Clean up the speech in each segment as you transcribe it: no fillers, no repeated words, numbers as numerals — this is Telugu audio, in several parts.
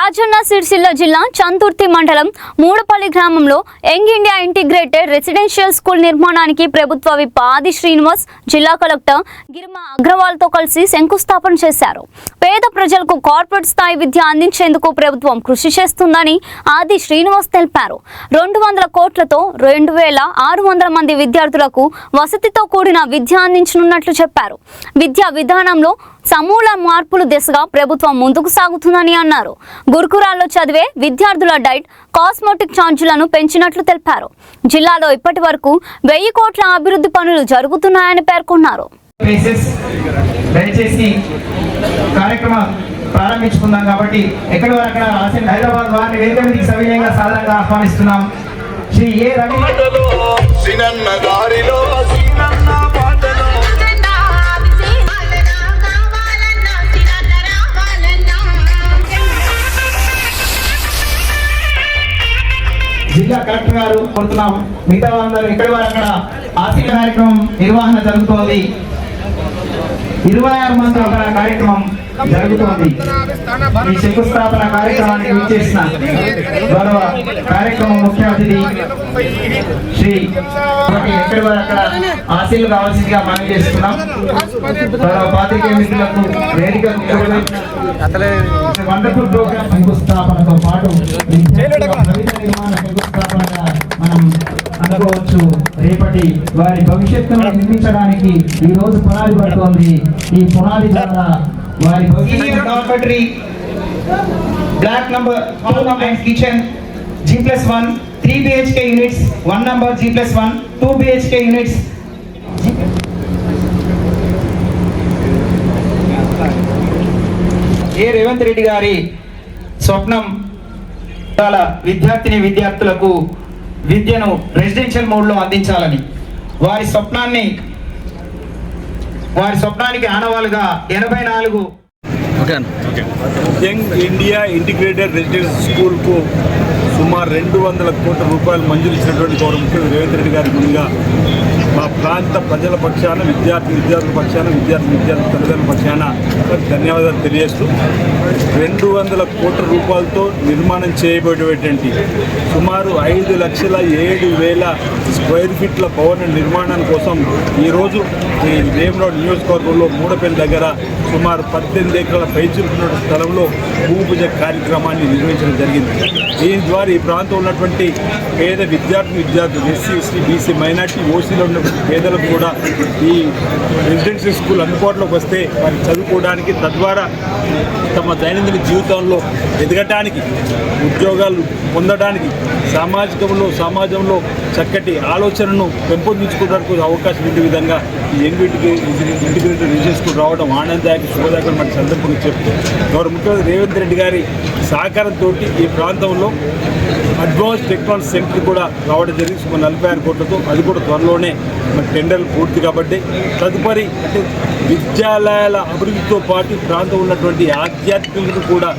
రాజన్న సిరిసిల్ల జిల్లా చందుర్తి మండలం మూడపల్లి గ్రామంలో young India integrated residential school నిర్మాణానికి ప్రభుత్వ విప్ ఆది శ్రీనివాస్ జిల్లా కలెక్టర్ గిరిమా అగ్రవాల్తో కలిసి శంకుస్థాపన చేశారు. పేద ప్రజలకు కార్పొరేట్ స్థాయి విద్య అందించేందుకు ప్రభుత్వం కృషి చేస్తుందని ఆది శ్రీనివాస్ తెలిపారు. 200 కోట్లతో 2600 మంది విద్యార్థులకు వసతితో కూడిన విద్య అందించనున్నట్లు చెప్పారు. విద్యా విధానంలో సమూల మార్పులు దిశగా ప్రభుత్వం ముందుకు సాగుతుందని అన్నారు. గురుకులాల్లో చదివే విద్యార్థుల డైట్, కాస్మెటిక్ ఛార్జీలను పెంచినట్లు తెలిపారు. జిల్లాలో ఇప్పటి వరకు 1000 కోట్ల అభివృద్ధి పనులు జరుగుతున్నాయని పేర్కొన్నారు. ప్రారంభించుకుందాం కాబట్టి ఎక్కడ అక్కడ హైదరాబాద్ వారిని వేదిక మీదకి సవినయంగా సాధారణంగా ఆహ్వానిస్తున్నాం. శ్రీ ఏ రవి జిల్లా కలెక్టర్ గారు కోరుతున్నాం. మిగతా వాళ్ళందరూ ఎక్కడి వారు అక్కడ ఆశీర్వాద కార్యక్రమం నిర్వహణ జరుగుతోంది. 26 మంది ఒక కార్యక్రమం జరుగుతోంది. ఈ శంకుస్థాపన కార్యక్రమానికి విచ్చేసిన గౌరవ కార్యక్రమం ముఖ్య అతిథి శ్రీ ఎక్కడి వారు అక్కడ ఆశీర్లు కావాల్సిందిగా మనం చేస్తున్నాం. గౌరవ పాత్రికేయ మిత్రులకు వేదిక వండర్ఫుల్ ప్రోగ్రామ్ శంకుస్థాపనతో పాటు నిర్మాణ శంకుస్థాపనగా మనం అనుకోవచ్చు. రేపటి వారి భవిష్యత్తును నిర్మించడానికి ఈ రోజు పునాది పడుతోంది. ఈ పునాది ద్వారా వారి dormitory block number 2 and kitchen G+1 3 BHK units 1 number G+1 2 BHK units. ఏ రేవంత్ రెడ్డి గారి స్వప్నం విద్యార్థిని విద్యార్థులకు విద్యను రెసిడెన్షియల్ మోడ్లో అందించాలని వారి స్వప్నానికి ఆనవాలుగా 84 యంగ్ ఇండియా ఇంటిగ్రేటెడ్ రెసిడెన్షియల్ స్కూల్కు సుమారు 200 కోట్ల రూపాయలు మంజూరు ఇచ్చినటువంటి గౌరవ ముఖ్యమంత్రి రేవంత్ రెడ్డి గారి గురిగా మా ప్రాంత ప్రజల పక్షాన విద్యార్థుల పక్షాన విద్యార్థి తల్లిదండ్రుల పక్షాన ధన్యవాదాలు తెలియజేస్తూ 200 కోట్ల రూపాయలతో నిర్మాణం చేయబడేటువంటి సుమారు 5,07,000 స్క్వేర్ ఫీట్ల భవన నిర్మాణం కోసం ఈరోజు ఈ వేములవాడ నియోజకవర్గంలో మూడపల్లి దగ్గర సుమారు 18 ఎకరాల పైచిలుకున్న స్థలంలో భూమి పూజ కార్యక్రమాన్ని నిర్వహించడం జరిగింది. దీని ద్వారా ఈ ప్రాంతంలో ఉన్నటువంటి పేద విద్యార్థులు ఎస్సీ, ఎస్టీ, బీసీ, మైనార్టీ, ఓసీలో ఉన్నటువంటి పేదలకు కూడా ఈ రెసిడెన్షియల్ స్కూల్ అందుబాటులోకి వస్తే వారికి చదువుకోవడానికి, తద్వారా తమ దైనందిన జీవితంలో ఎదగటానికి, ఉద్యోగాలు పొందడానికి, సమాజంలో చక్కటి ఆలోచనను పెంపొందించుకోవడానికి అవకాశం ఉండే విధంగా ఈ ఇంటిగ్రేటెడ్ రెసిడెన్షియల్ స్కూల్ రావడం ఆనందదాయక, శుభదాయకం మన సందర్భంగా చెప్తూ గౌరవ ముఖ్యమంత్రి రేవంత్ రెడ్డి గారి సహకారంతో ఈ ప్రాంతంలో అడ్వాన్స్ టెక్నాలజీ సెంటర్ కూడా రావడం జరిగింది. సుమారు 46 కోట్లతో. అది కూడా త్వరలోనే టెండర్లు పూర్తి కాబట్టి తదుపరి అంటే విద్యాలయాల అభివృద్ధితో పాటు ప్రాంతంలో ఉన్నటువంటి ఆధ్యాత్మికతను కూడా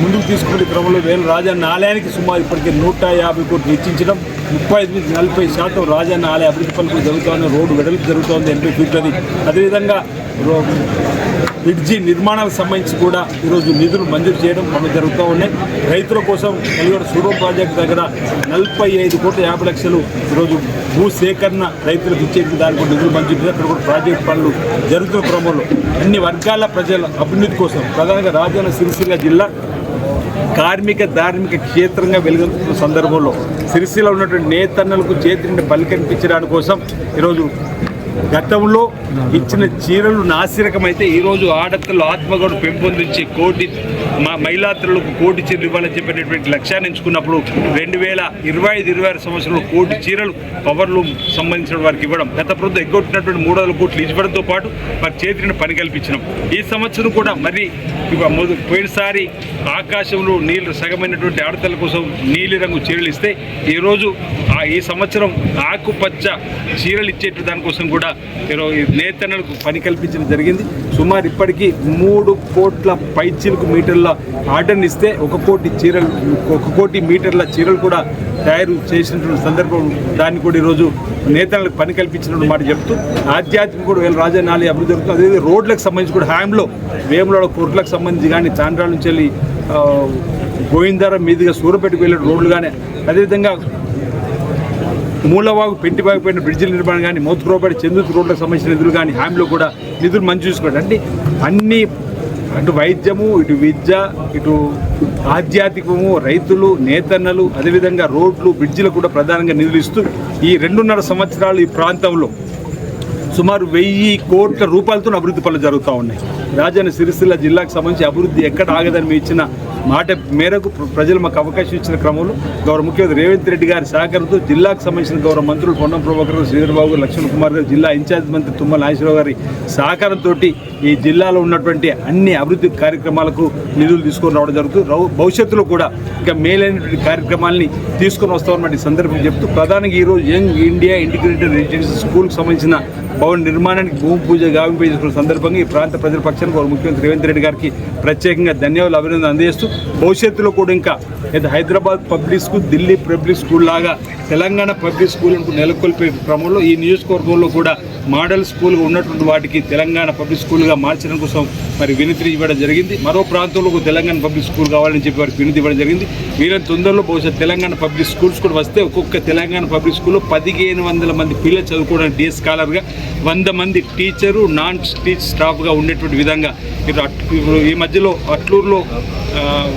ముందుకు తీసుకునే క్రమంలో రాజన్న ఆలయానికి సుమారు ఇప్పటికే 150 కోట్లు వెచ్చించడం, 35-40% రాజన్న ఆలయ అభివృద్ధి పనులు జరుగుతోంది. రోడ్డు వెడల్పు జరుగుతోంది 80 ఫీట్లది. అదేవిధంగా బ్రిడ్జి నిర్మాణాలకు సంబంధించి కూడా ఈరోజు నిధులు మంజూరు చేయడం పనులు జరుగుతూ ఉన్నాయి. రైతుల కోసం కలిగొడ సూరం ప్రాజెక్టు దగ్గర 45 కోట్ల 50 లక్షలు ఈరోజు భూసేకరణ రైతులకు ఇచ్చేందుకు దానికి కూడా నిధులు మంజూరు. అక్కడ కూడా ప్రాజెక్టు పనులు జరుగుతున్న క్రమంలో అన్ని వర్గాల ప్రజల అభివృద్ధి కోసం ప్రధానంగా రాజన్న సిరిసిల్ల జిల్లా కార్మిక ధార్మిక క్షేత్రంగా వెలుగొందుతున్న సందర్భంలో సిరిసిల్ల ఉన్నటువంటి నేతన్నలకు చేతిని పలికనిపించడానికి కోసం ఈరోజు గతంలో ఇచ్చిన చీరలు నాసిరకమైతే ఈరోజు ఆడపిల్లలు ఆత్మగౌరవం పెంపొందించి మహిళాత్రులకు 1 కోటి చీరలు ఇవ్వాలని చెప్పినటువంటి లక్ష్యాన్ని ఎంచుకున్నప్పుడు 2025-26 సంవత్సరంలో 1 కోటి చీరలు పవర్లు సంబంధించిన వారికి ఇవ్వడం, గత ప్రభుత్వం ఎగ్గొట్టినటువంటి 300 కోట్లు ఇవ్వడంతో పాటు వారి చేతిని పని కల్పించడం. ఈ సంవత్సరం కూడా మరి పోయినసారి ఆకాశంలో నీళ్లు సగమైనటువంటి ఆడపిల్లల కోసం నీలిరంగు చీరలు ఇస్తే ఈరోజు ఈ సంవత్సరం ఆకుపచ్చ చీరలు ఇచ్చేట దానికోసం కూడా నేతన్నలకు పని కల్పించడం జరిగింది. సుమారు ఇప్పటికీ 3 కోట్ల పైచిలకు మీటర్ల ప్రభుత్వ ఆర్డర్ని ఇస్తే 1 కోటి మీటర్ల చీరలు కూడా తయారు చేసినటువంటి సందర్భం, దాన్ని కూడా ఈరోజు నేతలకు పని కల్పించినటువంటి మాట చెప్తూ ఆధ్యాత్మిక కూడా వీళ్ళ రాజధాని అభివృద్ధి జరుగుతుంది. అదేవిధంగా రోడ్లకు సంబంధించి కూడా హ్యాంలో వేములవాడ కోర్టులకు సంబంధించి కానీ తాండ్రాల నుంచి వెళ్ళి గోవిందారం మీదుగా సూరపేటకు వెళ్ళే రోడ్లు కానీ, అదేవిధంగా మూలవాగు పెంటివాగు పైన బ్రిడ్జిల నిర్మాణం కానీ, మోత్కురోపేట చందుతు రోడ్లకు సంబంధించిన నిధులు కానీ హ్యాంలో కూడా నిధులు మంజూరు చేసుకోవడం. అంటే అన్ని అటు వైద్యము, ఇటు విద్య, ఇటు ఆధ్యాత్మికము, రైతులు, నేతన్నలు, అదేవిధంగా రోడ్లు, బ్రిడ్జిలు కూడా ప్రధానంగా నిధులు ఇస్తూ ఈ 2.5 సంవత్సరాలు ఈ ప్రాంతంలో సుమారు 1000 కోట్ల రూపాయలతో అభివృద్ధి పనులు జరుగుతూ ఉన్నాయి. రాజన్న సిరిసిల్ల జిల్లాకు సంబంధించి అభివృద్ధి ఎక్కడ ఆగదని మీ ఇచ్చిన మాట మేరకు ప్రజలు మాకు అవకాశం ఇచ్చిన క్రమంలో గౌరవ ముఖ్యమంత్రి రేవంత్ రెడ్డి గారి సహకారంతో జిల్లాకు సంబంధించిన గౌరవ మంత్రులు పొన్నం ప్రభాకర్ గారు, శ్రీధర్బాబు గారు, లక్ష్మణ్ కుమార్ గారు, జిల్లా ఇన్ఛార్జ్ మంత్రి తుమ్మల నాగేశ్వరరావు గారి సహకారంతో ఈ జిల్లాలో ఉన్నటువంటి అన్ని అభివృద్ధి కార్యక్రమాలకు నిధులు తీసుకొని రావడం జరుగుతుంది. భవిష్యత్తులో కూడా ఇంకా మేలైనటువంటి కార్యక్రమాలని తీసుకొని వస్తామన్నమాట ఈ సందర్భంగా చెప్తూ ప్రధానంగా ఈరోజు యంగ్ ఇండియా ఇంటిగ్రేటెడ్ రెసిడెన్షియల్ స్కూల్కి సంబంధించిన భవన నిర్మాణానికి భూమి పూజ గావింపజేసుకున్న సందర్భంగా ఈ ప్రాంత ప్రజల పక్షానికి గౌరవ ముఖ్యమంత్రి రేవంత్ రెడ్డి గారికి ప్రత్యేకంగా ధన్యవాదాలు, అభినందనలు అందజేస్తూ భవిష్యత్తులో కూడా ఇంకా Hyderabad public school, Delhi public school లాగా తెలంగాణ పబ్లిక్ స్కూల్ అంటూ నెలకొల్పే క్రమంలో ఈ నియోజకవర్గంలో కూడా మోడల్ స్కూల్గా ఉన్నటువంటి వాటికి తెలంగాణ పబ్లిక్ స్కూల్గా మార్చడం కోసం మరి వినతి ఇవ్వడం జరిగింది. మరో ప్రాంతంలో తెలంగాణ పబ్లిక్ స్కూల్ కావాలని చెప్పి వారికి వినతి ఇవ్వడం జరిగింది. వీళ్ళని తొందరలో బహుశా తెలంగాణ పబ్లిక్ స్కూల్స్ కూడా వస్తే ఒక్కొక్క తెలంగాణ పబ్లిక్ స్కూల్లో 1500 మంది పిల్లలు చదువుకోవడానికి డే స్కాలర్గా 100 మంది టీచరు, నాన్ టీచ్ స్టాఫ్గా ఉండేటువంటి విధంగా ఇప్పుడు ఈ మధ్యలో అట్లూరులో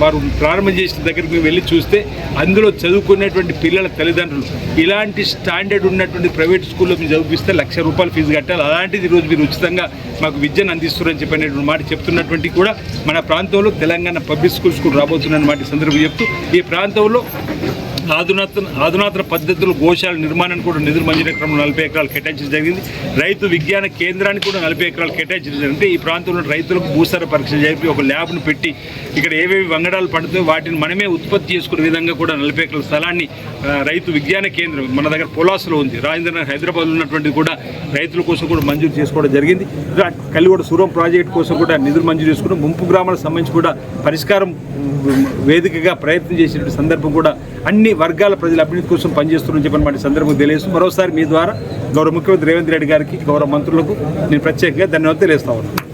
వారు ప్రారంభం చేసిన దగ్గరికి వెళ్ళి చూస్తే అందులో చదువుకునేటువంటి పిల్లల తల్లిదండ్రులు ఇలాంటి స్టాండర్డ్ ఉన్నటువంటి ప్రైవేట్ స్కూల్లో మీరు చదివిస్తే ₹1,00,000 ఫీజు కట్టాలి. అలాంటిది ఈరోజు మీరు ఉచితంగా మాకు విద్యను అందిస్తున్నారని చెప్పినటువంటి మాట చెప్తున్నటువంటి కూడా మన ప్రాంతంలో తెలంగాణ పబ్లిక్ స్కూల్స్ కూడా రాబోతున్న మాట సందర్భంగా చెప్తూ ఈ ప్రాంతంలో ఆధునాతన పద్ధతులు గోశాల నిర్మాణానికి కూడా నిధులు మంజూరు క్రమంలో 40 ఎకరాలు కేటాయించడం జరిగింది. రైతు విజ్ఞాన కేంద్రానికి కూడా 40 ఎకరాలు కేటాయించడం జరిగింది. అంటే ఈ ప్రాంతంలో రైతులకు భూసార పరీక్ష జరిపి ఒక ల్యాబ్ను పెట్టి ఇక్కడ ఏవేవి వంగడాలు పడుతాయో వాటిని మనమే ఉత్పత్తి చేసుకునే విధంగా కూడా 40 ఎకరాల స్థలాన్ని రైతు విజ్ఞాన కేంద్రం మన దగ్గర పొలాసులో ఉంది. రాజేంద్రనగర్ హైదరాబాద్లో ఉన్నటువంటిది కూడా రైతుల కోసం కూడా మంజూరు చేసుకోవడం జరిగింది. కలిగొడ సూరం ప్రాజెక్టు కోసం కూడా నిధులు మంజూరు చేసుకున్నాం. ముంపు గ్రామాలకు సంబంధించి కూడా పరిష్కారం వేదికగా ప్రయత్నం చేసినటువంటి సందర్భం కూడా అన్ని వర్గాల ప్రజల అభివృద్ధి కోసం పనిచేస్తున్నారని చెప్పిన సందర్భం తెలియజేస్తూ మరోసారి మీ ద్వారా గౌరవ ముఖ్యమంత్రి రేవంత్ రెడ్డి గారికి, గౌరవ మంత్రులకు నేను ప్రత్యేకంగా ధన్యవాదాలు తెలియజేస్తా ఉన్నాను.